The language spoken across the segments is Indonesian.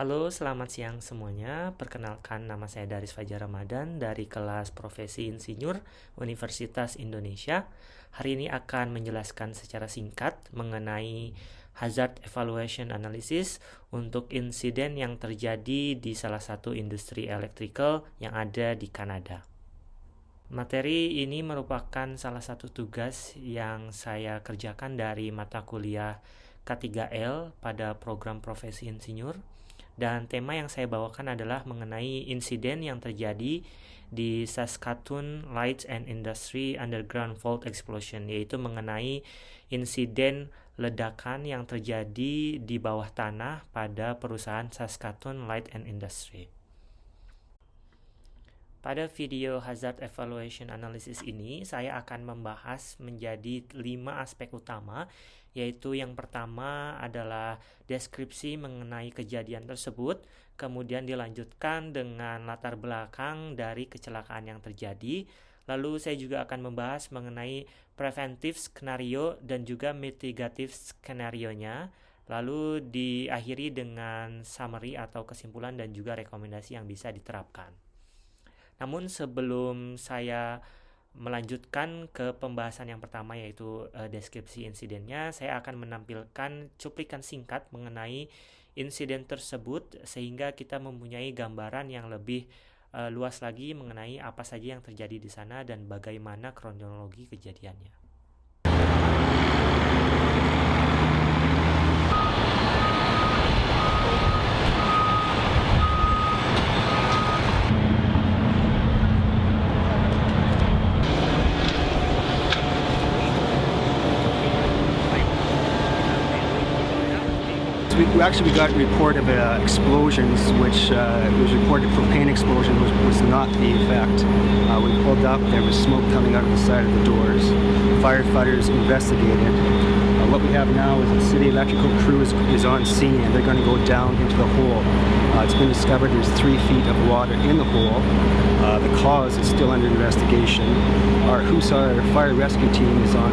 Halo, selamat siang semuanya. Perkenalkan, nama saya Daris Fajar Ramadan dari kelas Profesi Insinyur Universitas Indonesia. Hari ini akan menjelaskan secara singkat mengenai Hazard Evaluation Analysis untuk insiden yang terjadi di salah satu industri elektrikal yang ada di Kanada. Materi ini merupakan salah satu tugas yang saya kerjakan dari mata kuliah K3L pada program Profesi Insinyur. Dan tema yang saya bawakan adalah mengenai insiden yang terjadi di Saskatoon Light and Industry Underground Fault Explosion, yaitu mengenai insiden ledakan yang terjadi di bawah tanah pada perusahaan Saskatoon Light and Industry. Pada video Hazard Evaluation Analysis ini, saya akan membahas menjadi 5 aspek utama, yaitu yang pertama adalah deskripsi mengenai kejadian tersebut, kemudian dilanjutkan dengan latar belakang dari kecelakaan yang terjadi, lalu saya juga akan membahas mengenai preventive skenario dan juga mitigative skenario-nya, lalu diakhiri dengan summary atau kesimpulan dan juga rekomendasi yang bisa diterapkan. Namun sebelum saya melanjutkan ke pembahasan yang pertama, yaitu deskripsi insidennya, saya akan menampilkan cuplikan singkat mengenai insiden tersebut sehingga kita mempunyai gambaran yang lebih luas lagi mengenai apa saja yang terjadi di sana dan bagaimana kronologi kejadiannya. We got a report of explosions, which was reported propane explosion was not the effect. We pulled up, there was smoke coming out of the side of the doors. Firefighters investigated. What we have now is the city electrical crew is on scene and they're going to go down into the hole. It's been discovered there's 3 feet of water in the hole. The cause is still under investigation. Our Hussar fire rescue team is on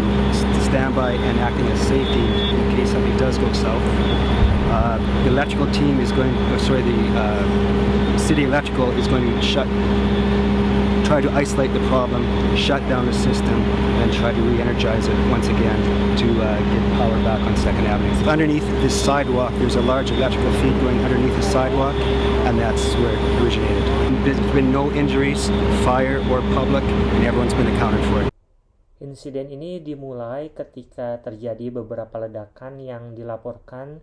standby and acting as safety in case something does go south. The electrical team is going, city electrical is going to try to isolate the problem, shut down the system, and try to re-energize it once again to get power back on 2nd Avenue. Underneath this sidewalk, there's a large electrical feed going underneath the sidewalk, and that's where it originated. There's been no injuries, fire or public, and everyone's been accounted for. Insiden ini dimulai ketika terjadi beberapa ledakan yang dilaporkan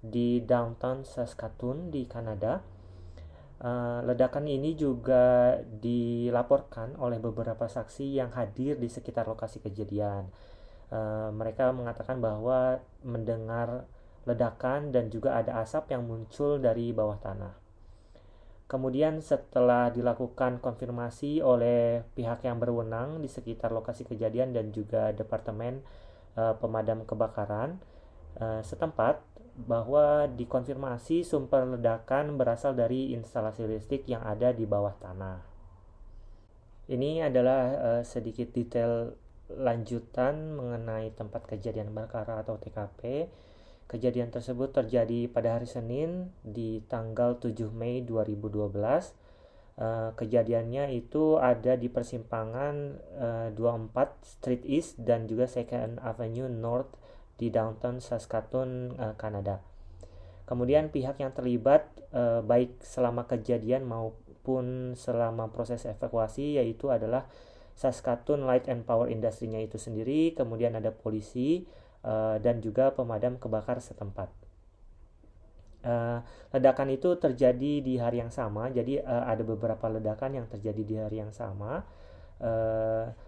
di downtown Saskatoon di Kanada. Ledakan ini juga dilaporkan oleh beberapa saksi yang hadir di sekitar lokasi kejadian. Mereka mengatakan bahwa mendengar ledakan dan juga ada asap yang muncul dari bawah tanah. Kemudian setelah dilakukan konfirmasi oleh pihak yang berwenang di sekitar lokasi kejadian dan juga Departemen Pemadam Kebakaran setempat, bahwa dikonfirmasi sumber ledakan berasal dari instalasi listrik yang ada di bawah tanah. Ini adalah sedikit detail lanjutan mengenai tempat kejadian perkara atau TKP. Kejadian tersebut terjadi pada hari Senin di tanggal 7 Mei 2012. Kejadiannya itu ada di persimpangan 24 Street East dan juga 2nd Avenue North di downtown Saskatoon, Kanada. Kemudian pihak yang terlibat baik selama kejadian maupun selama proses evakuasi yaitu adalah Saskatoon Light and Power Industry-nya itu sendiri, kemudian ada polisi dan juga pemadam kebakaran setempat. Ledakan itu terjadi di hari yang sama, jadi ada beberapa ledakan yang terjadi di hari yang sama.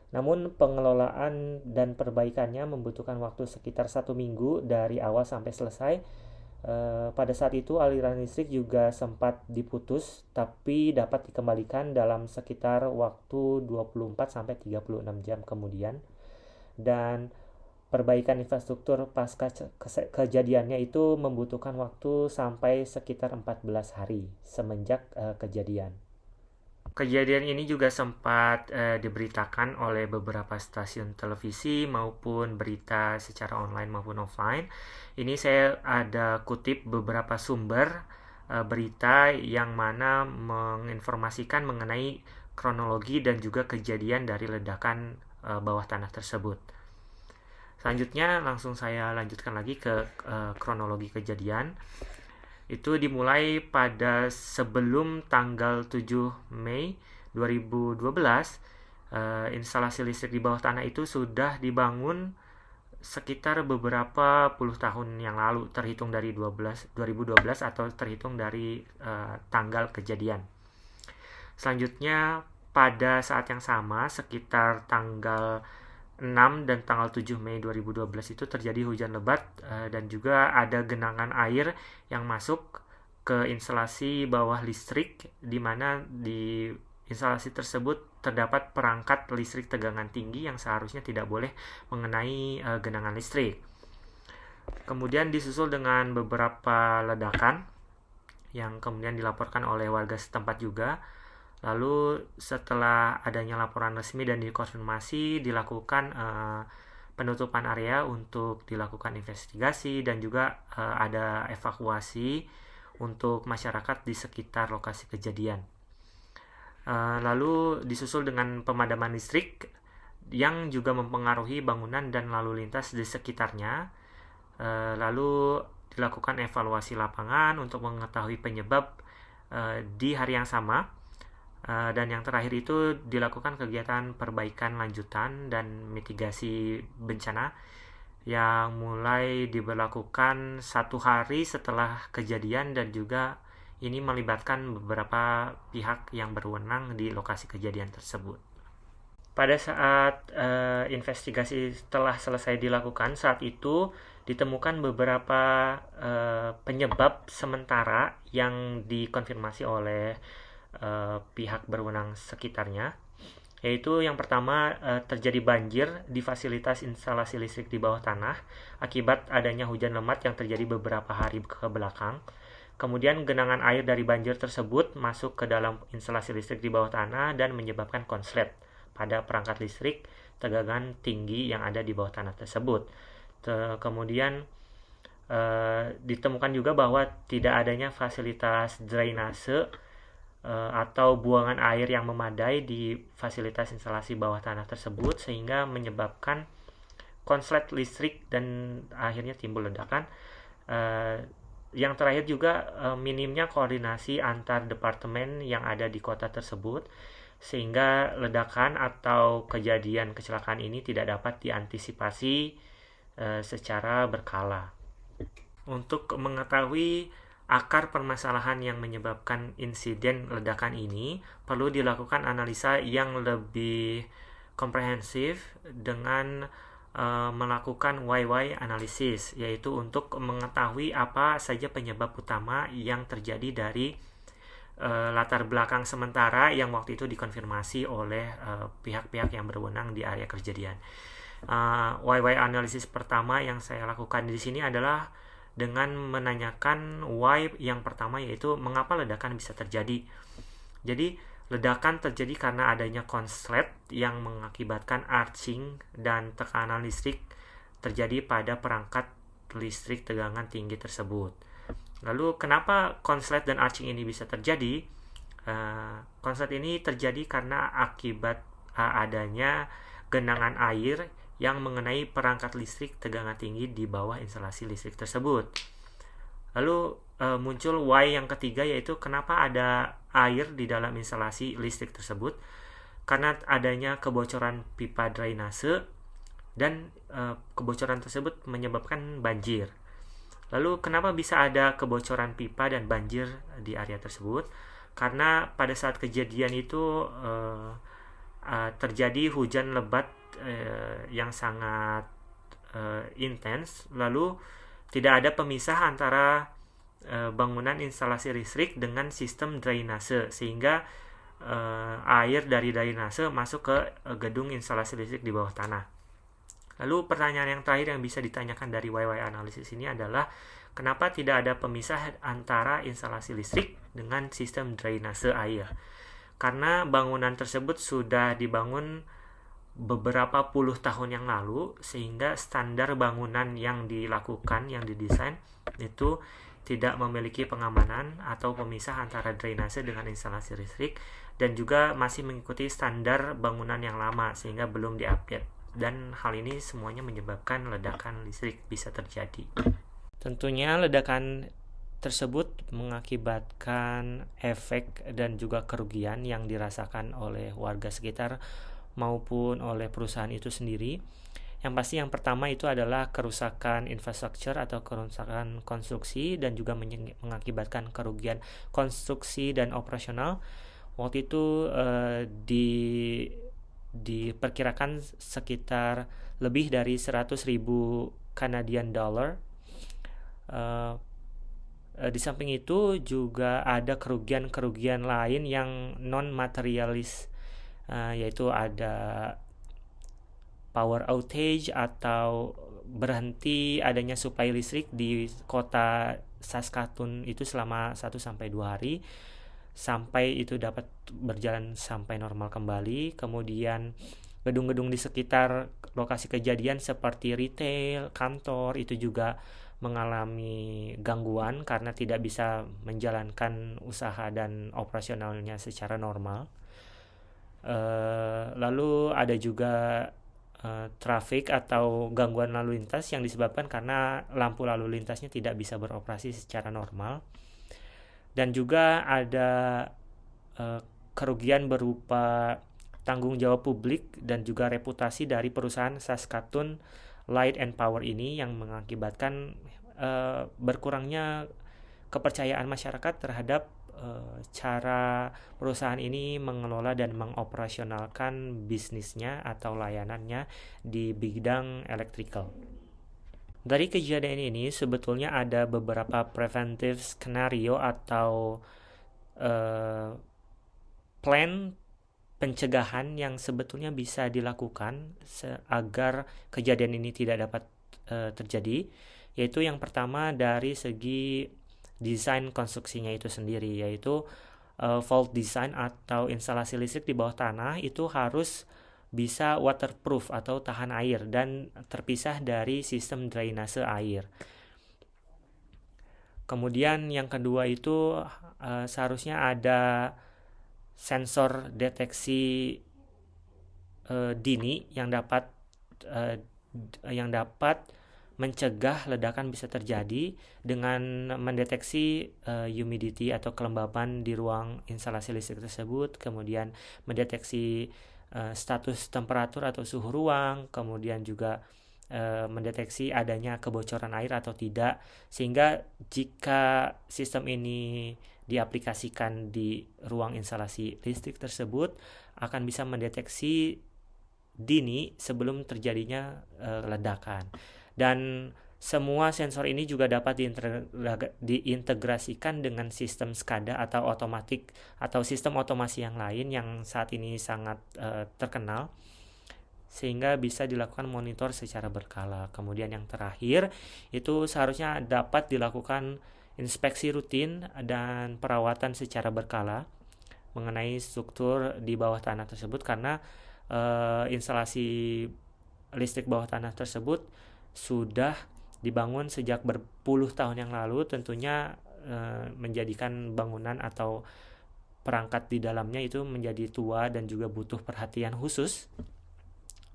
Namun pengelolaan dan perbaikannya membutuhkan waktu sekitar 1 minggu dari awal sampai selesai. Pada saat itu aliran listrik juga sempat diputus, tapi dapat dikembalikan dalam sekitar waktu 24-36 jam kemudian. Dan perbaikan infrastruktur pasca kejadiannya itu membutuhkan waktu sampai sekitar 14 hari semenjak kejadian. Kejadian ini juga sempat diberitakan oleh beberapa stasiun televisi maupun berita secara online maupun offline. Ini saya ada kutip beberapa sumber berita yang mana menginformasikan mengenai kronologi dan juga kejadian dari ledakan bawah tanah tersebut. Selanjutnya langsung saya lanjutkan lagi ke kronologi kejadian. Itu dimulai pada sebelum tanggal 7 Mei 2012. Instalasi listrik di bawah tanah itu sudah dibangun sekitar beberapa puluh tahun yang lalu, terhitung dari 2012 atau terhitung dari tanggal kejadian. Selanjutnya pada saat yang sama sekitar tanggal 6 dan tanggal 7 Mei 2012 itu terjadi hujan lebat dan juga ada genangan air yang masuk ke instalasi bawah listrik, di mana di instalasi tersebut terdapat perangkat listrik tegangan tinggi yang seharusnya tidak boleh mengenai genangan listrik. Kemudian disusul dengan beberapa ledakan yang kemudian dilaporkan oleh warga setempat juga. Lalu setelah adanya laporan resmi dan dikonfirmasi, dilakukan penutupan area untuk dilakukan investigasi dan juga ada evakuasi untuk masyarakat di sekitar lokasi kejadian. Lalu disusul dengan pemadaman listrik yang juga mempengaruhi bangunan dan lalu lintas di sekitarnya. Lalu dilakukan evaluasi lapangan untuk mengetahui penyebab di hari yang sama. Dan yang terakhir itu dilakukan kegiatan perbaikan lanjutan dan mitigasi bencana yang mulai diberlakukan 1 hari setelah kejadian, dan juga ini melibatkan beberapa pihak yang berwenang di lokasi kejadian tersebut. Pada saat investigasi telah selesai dilakukan, saat itu ditemukan beberapa penyebab sementara yang dikonfirmasi oleh pihak berwenang sekitarnya, yaitu yang pertama terjadi banjir di fasilitas instalasi listrik di bawah tanah akibat adanya hujan lebat yang terjadi beberapa hari ke belakang. Kemudian genangan air dari banjir tersebut masuk ke dalam instalasi listrik di bawah tanah dan menyebabkan konslet pada perangkat listrik tegangan tinggi yang ada di bawah tanah tersebut. Kemudian ditemukan juga bahwa tidak adanya fasilitas drainase atau buangan air yang memadai di fasilitas instalasi bawah tanah tersebut, sehingga menyebabkan konslet listrik dan akhirnya timbul ledakan. Yang terakhir juga minimnya koordinasi antar departemen yang ada di kota tersebut, sehingga ledakan atau kejadian kecelakaan ini tidak dapat diantisipasi secara berkala. Untuk mengetahui akar permasalahan yang menyebabkan insiden ledakan ini, perlu dilakukan analisa yang lebih komprehensif dengan melakukan why analysis, yaitu untuk mengetahui apa saja penyebab utama yang terjadi dari latar belakang sementara yang waktu itu dikonfirmasi oleh pihak-pihak yang berwenang di area kejadian. Why analysis pertama yang saya lakukan di sini adalah dengan menanyakan why yang pertama, yaitu mengapa ledakan bisa terjadi. Jadi ledakan terjadi karena adanya konslet yang mengakibatkan arcing dan tekanan listrik terjadi pada perangkat listrik tegangan tinggi tersebut. Lalu kenapa konslet dan arcing ini bisa terjadi? Konslet ini terjadi karena akibat adanya genangan air yang mengenai perangkat listrik tegangan tinggi di bawah instalasi listrik tersebut. Lalu muncul why yang ketiga, yaitu kenapa ada air di dalam instalasi listrik tersebut, karena adanya kebocoran pipa drainase dan kebocoran tersebut menyebabkan banjir. Lalu kenapa bisa ada kebocoran pipa dan banjir di area tersebut? Karena pada saat kejadian itu terjadi hujan lebat yang sangat intens, lalu tidak ada pemisah antara bangunan instalasi listrik dengan sistem drainase, sehingga air dari drainase masuk ke gedung instalasi listrik di bawah tanah. Lalu pertanyaan yang terakhir yang bisa ditanyakan dari why analysis ini adalah kenapa tidak ada pemisah antara instalasi listrik dengan sistem drainase air? Karena bangunan tersebut sudah dibangun beberapa puluh tahun yang lalu, sehingga standar bangunan yang dilakukan, yang didesain itu tidak memiliki pengamanan atau pemisah antara drainase dengan instalasi listrik, dan juga masih mengikuti standar bangunan yang lama sehingga belum diupdate, dan hal ini semuanya menyebabkan ledakan listrik bisa terjadi. Tentunya ledakan tersebut mengakibatkan efek dan juga kerugian yang dirasakan oleh warga sekitar maupun oleh perusahaan itu sendiri. Yang pasti yang pertama itu adalah kerusakan infrastruktur atau kerusakan konstruksi dan juga mengakibatkan kerugian konstruksi dan operasional. Waktu itu diperkirakan sekitar lebih dari 100.000 Canadian dollar. Di samping itu juga ada kerugian-kerugian lain yang non materialis, yaitu ada power outage atau berhenti adanya suplai listrik di kota Saskatoon itu selama 1-2 hari sampai itu dapat berjalan sampai normal kembali. Kemudian gedung-gedung di sekitar lokasi kejadian seperti retail, kantor itu juga mengalami gangguan karena tidak bisa menjalankan usaha dan operasionalnya secara normal. Lalu ada juga trafik atau gangguan lalu lintas yang disebabkan karena lampu lalu lintasnya tidak bisa beroperasi secara normal, dan juga ada kerugian berupa tanggung jawab publik dan juga reputasi dari perusahaan Saskatoon Light and Power ini yang mengakibatkan berkurangnya kepercayaan masyarakat terhadap cara perusahaan ini mengelola dan mengoperasionalkan bisnisnya atau layanannya di bidang electrical. Dari kejadian ini sebetulnya ada beberapa preventive skenario atau plan pencegahan yang sebetulnya bisa dilakukan agar kejadian ini tidak dapat terjadi, yaitu yang pertama dari segi desain konstruksinya itu sendiri, yaitu vault design atau instalasi listrik di bawah tanah itu harus bisa waterproof atau tahan air dan terpisah dari sistem drainase air. Kemudian yang kedua itu seharusnya ada sensor deteksi dini yang dapat mencegah ledakan bisa terjadi dengan mendeteksi humidity atau kelembaban di ruang instalasi listrik tersebut, kemudian mendeteksi status temperatur atau suhu ruang, kemudian juga mendeteksi adanya kebocoran air atau tidak, sehingga jika sistem ini diaplikasikan di ruang instalasi listrik tersebut akan bisa mendeteksi dini sebelum terjadinya ledakan. Dan semua sensor ini juga dapat diintegrasikan dengan sistem SCADA atau otomatik atau sistem otomasi yang lain yang saat ini sangat terkenal, sehingga bisa dilakukan monitor secara berkala. Kemudian yang terakhir itu seharusnya dapat dilakukan inspeksi rutin dan perawatan secara berkala mengenai struktur di bawah tanah tersebut, karena instalasi listrik bawah tanah tersebut sudah dibangun sejak berpuluh tahun yang lalu, tentunya menjadikan bangunan atau perangkat di dalamnya itu menjadi tua dan juga butuh perhatian khusus.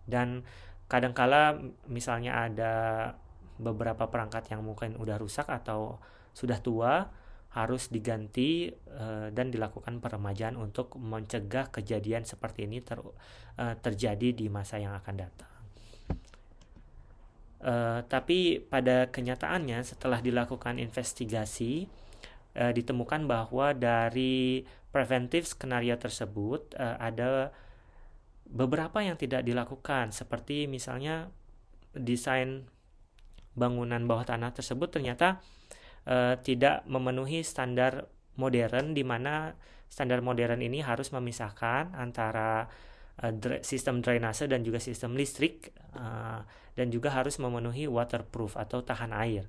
Dan kadangkala misalnya ada beberapa perangkat yang mungkin udah rusak atau sudah tua, harus diganti dan dilakukan peremajaan untuk mencegah kejadian seperti ini terjadi di masa yang akan datang. Tapi pada kenyataannya setelah dilakukan investigasi ditemukan bahwa dari preventive skenario tersebut ada beberapa yang tidak dilakukan, seperti misalnya desain bangunan bawah tanah tersebut ternyata tidak memenuhi standar modern, di mana standar modern ini harus memisahkan antara sistem drainase dan juga sistem listrik, dan juga harus memenuhi waterproof atau tahan air.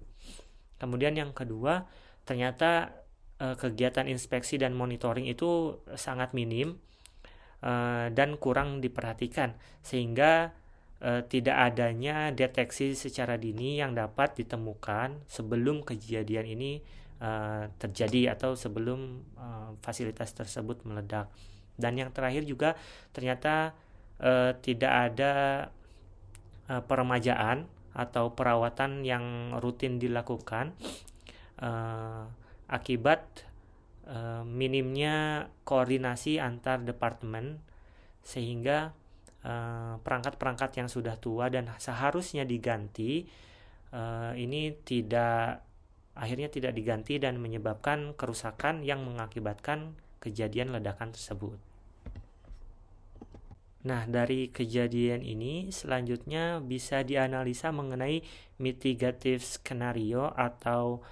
Kemudian yang kedua, ternyata kegiatan inspeksi dan monitoring itu sangat minim dan kurang diperhatikan, sehingga tidak adanya deteksi secara dini yang dapat ditemukan sebelum kejadian ini terjadi atau sebelum fasilitas tersebut meledak. Dan yang terakhir juga ternyata tidak ada peremajaan atau perawatan yang rutin dilakukan akibat minimnya koordinasi antar departemen, sehingga perangkat-perangkat yang sudah tua dan seharusnya diganti ini akhirnya tidak diganti dan menyebabkan kerusakan yang mengakibatkan kejadian ledakan tersebut. Nah, dari kejadian ini selanjutnya bisa dianalisa mengenai mitigative skenario atau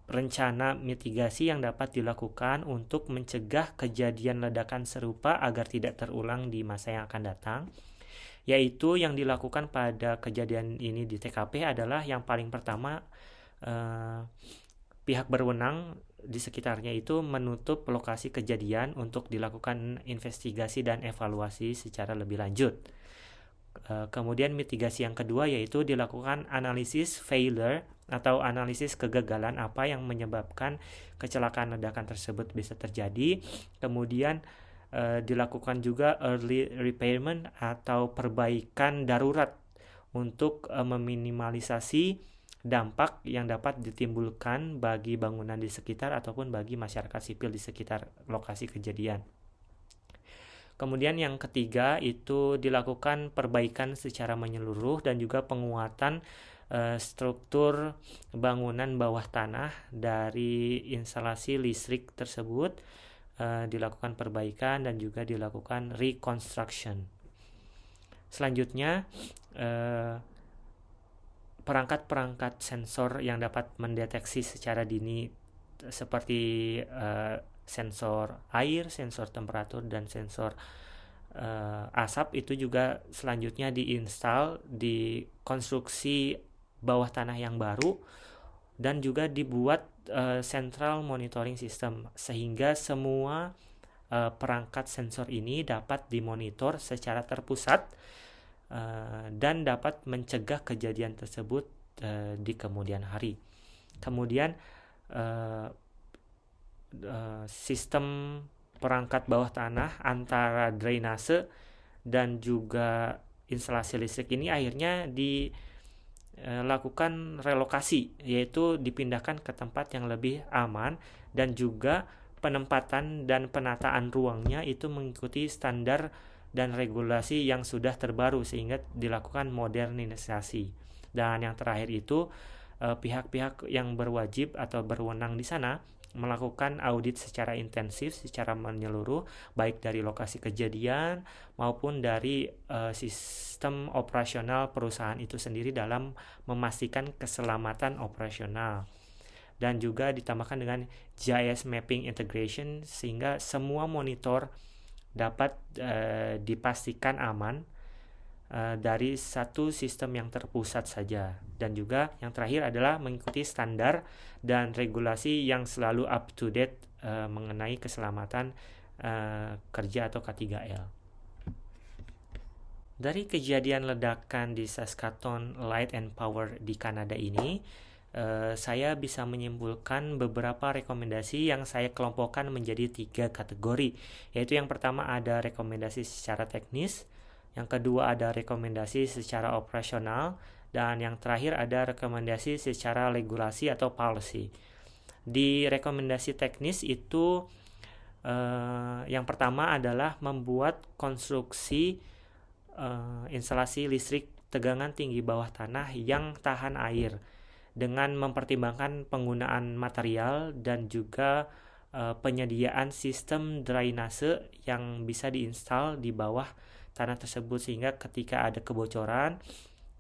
rencana mitigasi yang dapat dilakukan untuk mencegah kejadian ledakan serupa agar tidak terulang di masa yang akan datang. Yaitu yang dilakukan pada kejadian ini di TKP adalah yang paling pertama, pihak berwenang di sekitarnya itu menutup lokasi kejadian untuk dilakukan investigasi dan evaluasi secara lebih lanjut. Kemudian mitigasi yang kedua yaitu dilakukan analisis failure atau analisis kegagalan apa yang menyebabkan kecelakaan ledakan tersebut bisa terjadi. Kemudian dilakukan juga early repairment atau perbaikan darurat untuk meminimalisasi dampak yang dapat ditimbulkan bagi bangunan di sekitar ataupun bagi masyarakat sipil di sekitar lokasi kejadian. Kemudian yang ketiga itu dilakukan perbaikan secara menyeluruh dan juga penguatan struktur bangunan bawah tanah dari instalasi listrik tersebut, dilakukan perbaikan dan juga dilakukan reconstruction. Selanjutnya perangkat-perangkat sensor yang dapat mendeteksi secara dini seperti sensor air, sensor temperatur, dan sensor asap itu juga selanjutnya diinstal di konstruksi bawah tanah yang baru dan juga dibuat central monitoring system sehingga semua perangkat sensor ini dapat dimonitor secara terpusat dan dapat mencegah kejadian tersebut di kemudian hari. Kemudian sistem perangkat bawah tanah antara drainase dan juga instalasi listrik ini akhirnya dilakukan relokasi, yaitu dipindahkan ke tempat yang lebih aman dan juga penempatan dan penataan ruangnya itu mengikuti standar dan regulasi yang sudah terbaru sehingga dilakukan modernisasi. Dan yang terakhir itu pihak-pihak yang berwajib atau berwenang di sana melakukan audit secara intensif, secara menyeluruh, baik dari lokasi kejadian maupun dari sistem operasional perusahaan itu sendiri dalam memastikan keselamatan operasional. Dan juga ditambahkan dengan GIS mapping integration sehingga semua monitor dapat dipastikan aman dari satu sistem yang terpusat saja. Dan juga yang terakhir adalah mengikuti standar dan regulasi yang selalu up to date mengenai keselamatan kerja atau K3L. Dari kejadian ledakan di Saskatoon Light and Power di Kanada ini, saya bisa menyimpulkan beberapa rekomendasi yang saya kelompokkan menjadi 3 kategori, yaitu yang pertama ada rekomendasi secara teknis, yang kedua ada rekomendasi secara operasional, dan yang terakhir ada rekomendasi secara regulasi atau policy. Di rekomendasi teknis itu yang pertama adalah membuat konstruksi instalasi listrik tegangan tinggi bawah tanah yang tahan air dengan mempertimbangkan penggunaan material dan juga penyediaan sistem drainase yang bisa diinstal di bawah tanah tersebut sehingga ketika ada kebocoran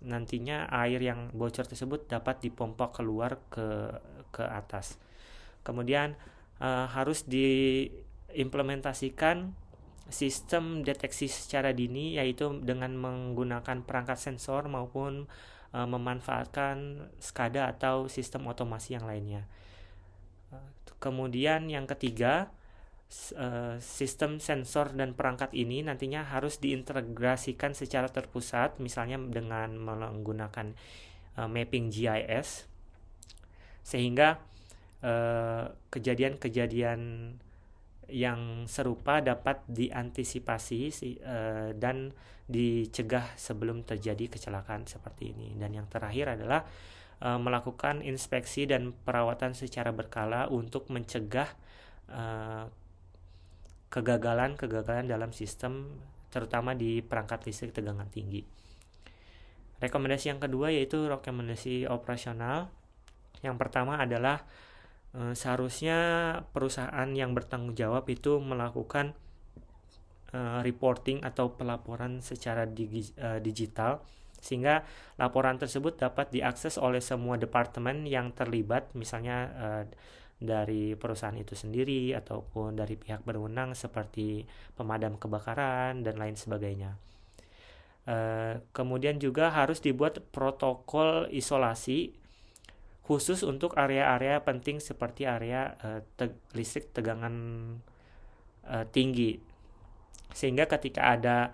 nantinya air yang bocor tersebut dapat dipompa keluar ke atas. Kemudian harus diimplementasikan sistem deteksi secara dini, yaitu dengan menggunakan perangkat sensor maupun memanfaatkan SCADA atau sistem otomasi yang lainnya. Kemudian yang ketiga, sistem sensor dan perangkat ini nantinya harus diintegrasikan secara terpusat, misalnya dengan menggunakan mapping GIS. sehingga kejadian-kejadian yang serupa dapat diantisipasi dan dicegah sebelum terjadi kecelakaan seperti ini. Dan yang terakhir adalah melakukan inspeksi dan perawatan secara berkala untuk mencegah kegagalan dalam sistem, terutama di perangkat listrik tegangan tinggi. Rekomendasi yang kedua yaitu rekomendasi operasional. Yang pertama adalah seharusnya perusahaan yang bertanggung jawab itu melakukan reporting atau pelaporan secara digital, sehingga laporan tersebut dapat diakses oleh semua departemen yang terlibat, misalnya dari perusahaan itu sendiri ataupun dari pihak berwenang seperti pemadam kebakaran dan lain sebagainya. Kemudian juga harus dibuat protokol isolasi khusus untuk area-area penting seperti area listrik tegangan tinggi, sehingga ketika ada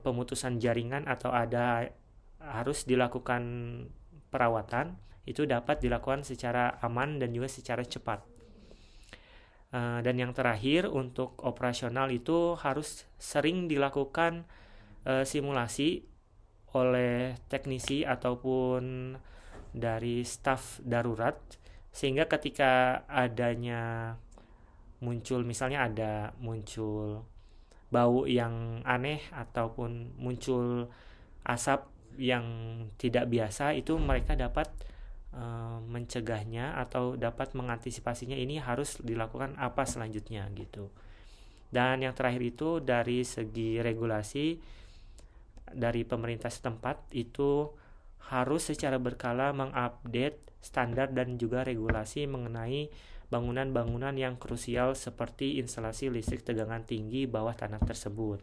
pemutusan jaringan atau harus dilakukan perawatan, itu dapat dilakukan secara aman dan juga secara cepat. Dan yang terakhir, untuk operasional itu harus sering dilakukan simulasi oleh teknisi ataupun dari staf darurat, sehingga ketika adanya muncul bau yang aneh ataupun muncul asap yang tidak biasa, itu mereka dapat mencegahnya atau dapat mengantisipasinya. Ini harus dilakukan apa selanjutnya gitu. Dan yang terakhir itu dari segi regulasi dari pemerintah setempat itu harus secara berkala mengupdate standar dan juga regulasi mengenai bangunan-bangunan yang krusial seperti instalasi listrik tegangan tinggi bawah tanah tersebut.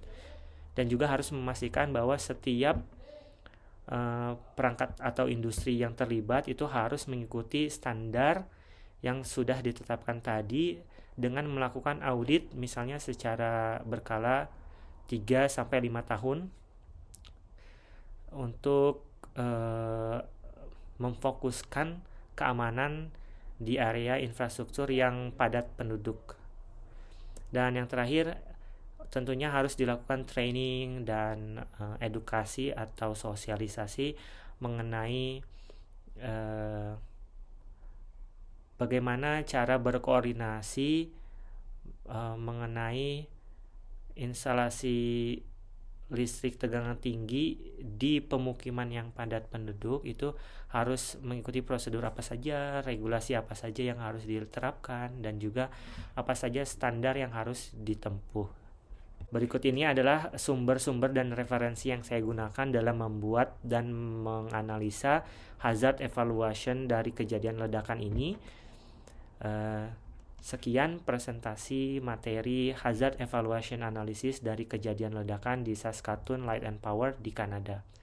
Dan juga harus memastikan bahwa setiap perangkat atau industri yang terlibat itu harus mengikuti standar yang sudah ditetapkan tadi dengan melakukan audit misalnya secara berkala 3-5 tahun untuk memfokuskan keamanan di area infrastruktur yang padat penduduk. Dan yang terakhir, tentunya harus dilakukan training dan edukasi atau sosialisasi mengenai bagaimana cara berkoordinasi mengenai instalasi listrik tegangan tinggi di pemukiman yang padat penduduk. Itu harus mengikuti prosedur apa saja, regulasi apa saja yang harus diterapkan, dan juga apa saja standar yang harus ditempuh. Berikut ini adalah sumber-sumber dan referensi yang saya gunakan dalam membuat dan menganalisa hazard evaluation dari kejadian ledakan ini. Sekian presentasi materi hazard evaluation analysis dari kejadian ledakan di Saskatoon Light and Power di Kanada.